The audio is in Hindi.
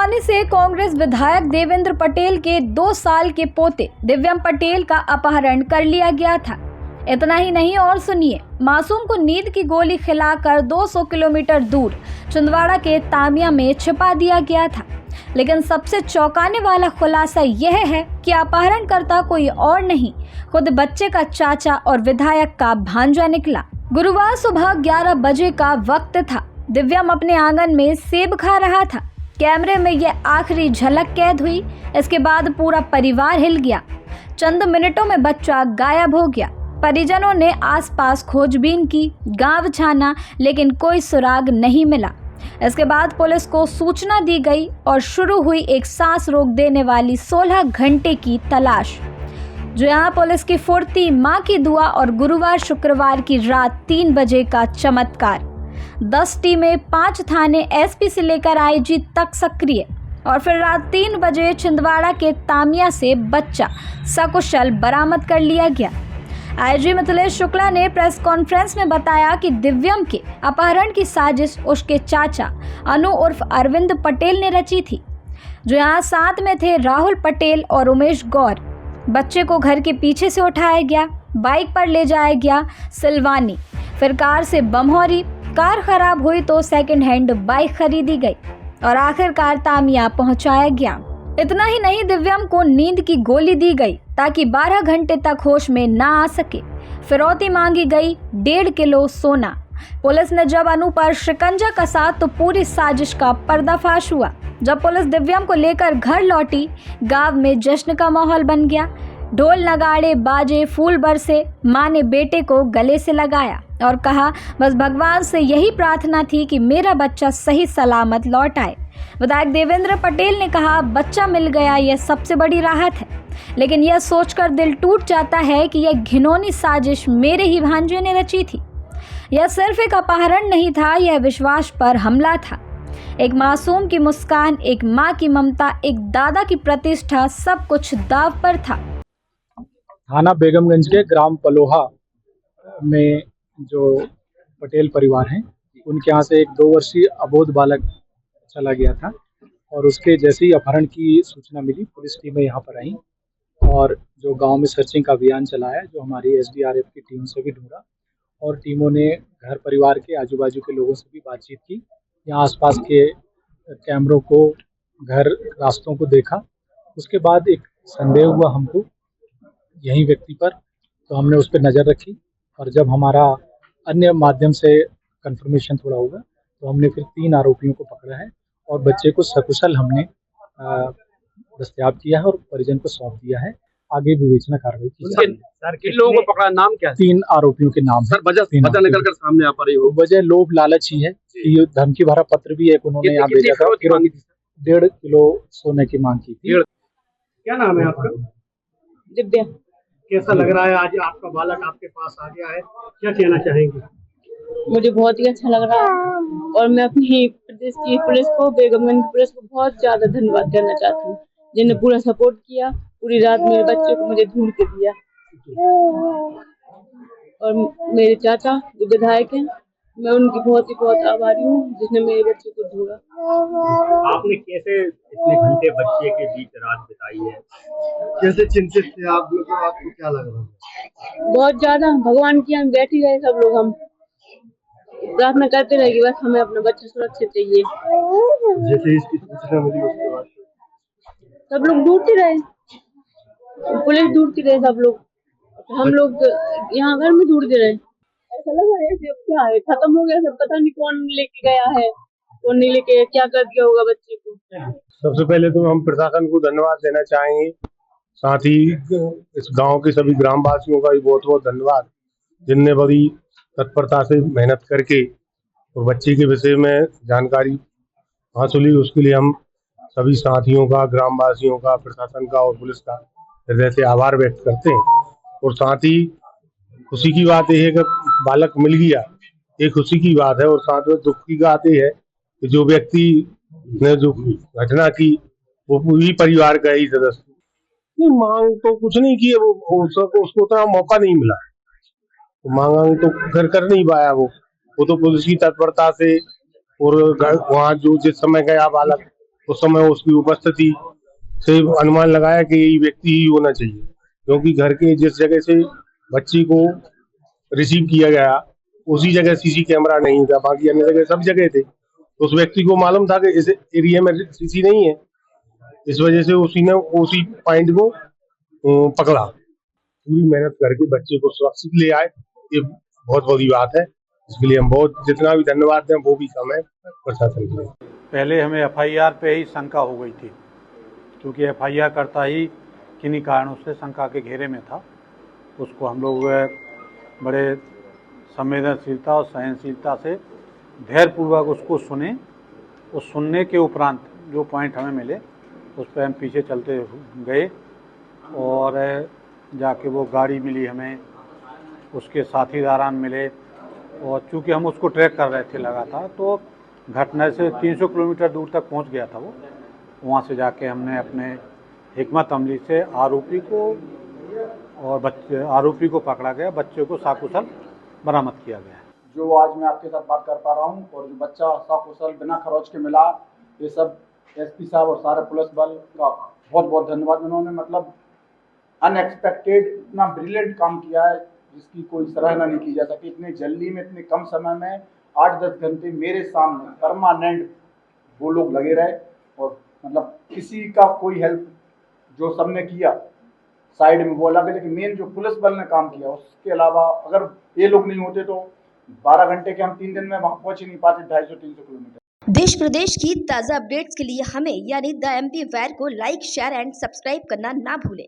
छिंदवाड़े से कांग्रेस विधायक देवेंद्र पटेल के 2 साल के पोते दिव्यम पटेल का अपहरण कर लिया गया था। इतना ही नहीं, और सुनिए, मासूम को नींद की गोली खिलाकर 200 किलोमीटर दूर छिंदवाड़ा के तामिया में छिपा दिया गया था। लेकिन सबसे चौंकाने वाला खुलासा यह है कि अपहरणकर्ता कोई और नहीं, खुद बच्चे का चाचा और विधायक का भांजा निकला। गुरुवार सुबह 11 बजे का वक्त था। दिव्यम अपने आंगन में सेब खा रहा था। कैमरे में यह आखिरी झलक कैद हुई। इसके बाद पूरा परिवार हिल गया। चंद मिनटों में बच्चा गायब हो गया। परिजनों ने आसपास खोजबीन की, गांव छाना, लेकिन कोई सुराग नहीं मिला। इसके बाद पुलिस को सूचना दी गई और शुरू हुई एक सांस रोक देने वाली 16 घंटे की तलाश। जो यहाँ पुलिस की फुर्ती, मां की दुआ और गुरुवार शुक्रवार की रात 3 बजे का चमत्कार। 10 टीमें, 5 थाने, एसपी से लेकर आईजी तक सक्रिय। और फिर रात 3 बजे छिंदवाड़ा के तामिया से बच्चा सकुशल बरामद कर लिया गया। आईजी मिथिलेश शुक्ला ने प्रेस कॉन्फ्रेंस में बताया कि दिव्यम के अपहरण की साजिश उसके चाचा अनु उर्फ अरविंद पटेल ने रची थी। जो यहाँ साथ में थे राहुल पटेल और उमेश गौर। बच्चे को घर के पीछे से उठाया गया, बाइक पर ले जाया गया सिलवानी, फिर कार से बमहौरी। कार खराब हुई तो सेकंड हैंड बाइक खरीदी गई और आखिरकार तामिया पहुंचाया गया। इतना ही नहीं, दिव्यम को नींद की गोली दी गई ताकि 12 घंटे तक होश में ना आ सके। फिरौती मांगी गई 1.5 किलो सोना। पुलिस ने जब अनु पर शिकंजा कसा तो पूरी साजिश का पर्दाफाश हुआ। जब पुलिस दिव्यम को लेकर घर लौटी, गांव में जश्न का माहौल बन गया। ढोल नगाड़े बाजे, फूल बरसे। मां ने बेटे को गले से लगाया और कहा, बस भगवान से यही प्रार्थना थी कि मेरा बच्चा सही सलामत लौट आए। विधायक देवेंद्र पटेल ने कहा, बच्चा मिल गया, यह सबसे बड़ी राहत है। लेकिन यह सोचकर दिल टूट जाता है कि यह घिनौनी साजिश मेरे ही भांजे ने रची थी। यह सिर्फ एक अपहरण नहीं था, यह विश्वास पर हमला था। एक मासूम की मुस्कान, एक माँ की ममता, एक दादा की प्रतिष्ठा, सब कुछ दाव पर था। थाना बेगमगंज के ग्राम पलोहा में जो पटेल परिवार हैं, उनके यहाँ से एक 2 वर्षीय अबोध बालक चला गया था और उसके जैसे ही अपहरण की सूचना मिली, पुलिस टीमें यहाँ पर आई और जो गांव में सर्चिंग का अभियान चलाया, जो हमारी एसडीआरएफ की टीम से भी ढूंढा और टीमों ने घर परिवार के आजू बाजू के लोगों से भी बातचीत की। यहाँ आसपास के कैमरों को, घर, रास्तों को देखा। उसके बाद एक संदेह हुआ हमको यही व्यक्ति पर, तो हमने उस पर नज़र रखी और जब हमारा अन्य माध्यम से कंफर्मेशन थोड़ा होगा तो हमने फिर 3 आरोपियों को पकड़ा है और बच्चे को सकुशल हमने दस्तयाब किया है और परिजन को सौंप दिया है। आगे विवेचना कार्रवाई की जाएगी। सर, किन लोगों को पकड़ा, नाम क्या है? 3 आरोपियों के नाम सर, वजह निकल कर सामने आ पा रही हो? वजह लोभ लालच ही है। ये धमकी भरा पत्र भी एक उन्होंने यहाँ भेजा था। 1.5 किलो सोने की मांग की थी। क्या नाम है आपका? दिव्या। कैसा लग रहा है आज आपका बालक आपके पास आ गया है, क्या कहना चाहेंगे? मुझे बहुत ही अच्छा लग रहा है और मैं अपनी प्रदेश की पुलिस को, बेगमगंज की पुलिस को बहुत ज्यादा धन्यवाद करना चाहती हूँ, जिन्होंने पूरा सपोर्ट किया। पूरी रात मेरे बच्चे को मुझे ढूंढ के दिया और मेरे चाचा जो विधायक हैं, मैं उनकी बहुत आभारी हूँ जिसने मेरे बच्चे को ढूंढा। आपने कैसे इतने घंटे बच्चे के बीच रात बिताई है? कैसे चिंतित थे आप लोग? आपको क्या लग रहा है? बहुत ज्यादा। भगवान की हम बैठ ही रहे सब लोग, हम प्रार्थना करते रहे कि बस हमें अपना बच्चा सुरक्षित चाहिए। जैसे इसकी सूचना मिली उसके बाद सब लोग ढूंढते रहे, पुलिस ढूंढती रहे, सब लोग, हम लोग यहाँ घर में ढूंढते रहे। ऐसा लगा जैसे अब क्या है, खत्म हो गया सब, पता नहीं कौन लेके गया है, कौन नहीं लेके, क्या कर दिया होगा बच्चे को। सबसे पहले तो हम प्रशासन को धन्यवाद देना चाहेंगे, साथ ही इस गांव के सभी ग्रामवासियों का भी बहुत बहुत धन्यवाद, जिनने बड़ी तत्परता से मेहनत करके और बच्चे के विषय में जानकारी हासिल हुई। उसके लिए हम सभी साथियों का, ग्रामवासियों का, प्रशासन का और पुलिस का हृदय से आभार व्यक्त करते हैं। और साथ ही खुशी की बात यह है कि बालक मिल गया, ये खुशी की बात है। और साथ में दुख की बात यह है कि जो व्यक्ति ने जो घटना की वो पूरी परिवार का ही सदस्य। मांग तो कुछ नहीं की, उसको उतना मौका नहीं मिला, तो मांग तो कर नहीं पाया वो तो पुलिस की तत्परता से। और वहाँ जो जिस समय गया बालक उस समय उसकी उपस्थिति से अनुमान लगाया कि यही व्यक्ति ही होना चाहिए, क्योंकि घर के जिस जगह से बच्ची को रिसीव किया गया उसी जगह सीसी कैमरा नहीं था, बाकी अन्य जगह सब जगह थे। तो उस व्यक्ति को मालूम था कि इस एरिया में सीसी नहीं है, इस वजह से उसी ने उसी पॉइंट को पकड़ा। पूरी मेहनत करके बच्चे को सुरक्षित ले आए, ये बहुत बड़ी बात है। इसके लिए हम बहुत जितना भी धन्यवाद दें वो भी कम है प्रशासन के लिए। पहले हमें एफआईआर पे ही शंका हो गई थी, क्योंकि एफआईआर करता ही किन्हीं कारणों से शंका के घेरे में था। उसको हम लोग बड़े संवेदनशीलता और सहनशीलता से धैर्यपूर्वक उसको सुने। उस सुनने के उपरांत जो पॉइंट हमें मिले उस पर हम पीछे चलते गए और जाके वो गाड़ी मिली हमें, उसके साथीदारान मिले, और चूँकि हम उसको ट्रैक कर रहे थे लगातार, तो घटना से 300 किलोमीटर दूर तक पहुंच गया था वो। वहां से जाके हमने अपने हिकमत अमली से आरोपी को पकड़ा गया, बच्चे को सकुशल बरामद किया गया। जो आज मैं आपके साथ बात कर पा रहा हूँ और जो बच्चा सकुशल बिना खरोच के मिला, ये सब एसपी साहब और सारे पुलिस बल का बहुत बहुत धन्यवाद। उन्होंने मतलब अनएक्सपेक्टेड इतना ब्रिलियंट काम किया है जिसकी कोई सराहना नहीं की जा सकती। इतने जल्दी में, इतने कम समय में 8-10 घंटे मेरे सामने परमानेंट वो लोग लगे रहे, और मतलब किसी का कोई हेल्प जो सबने किया साइड में वो अलग है, लेकिन मेन जो पुलिस बल ने काम किया उसके अलावा अगर ये लोग नहीं होते तो 12 घंटे के हम 3 दिन में वहाँ पहुँच ही नहीं पाते, 250-300 किलोमीटर। देश प्रदेश की ताज़ा अपडेट्स के लिए हमें यानी द MP वैर को लाइक, शेयर एंड सब्सक्राइब करना ना भूलें।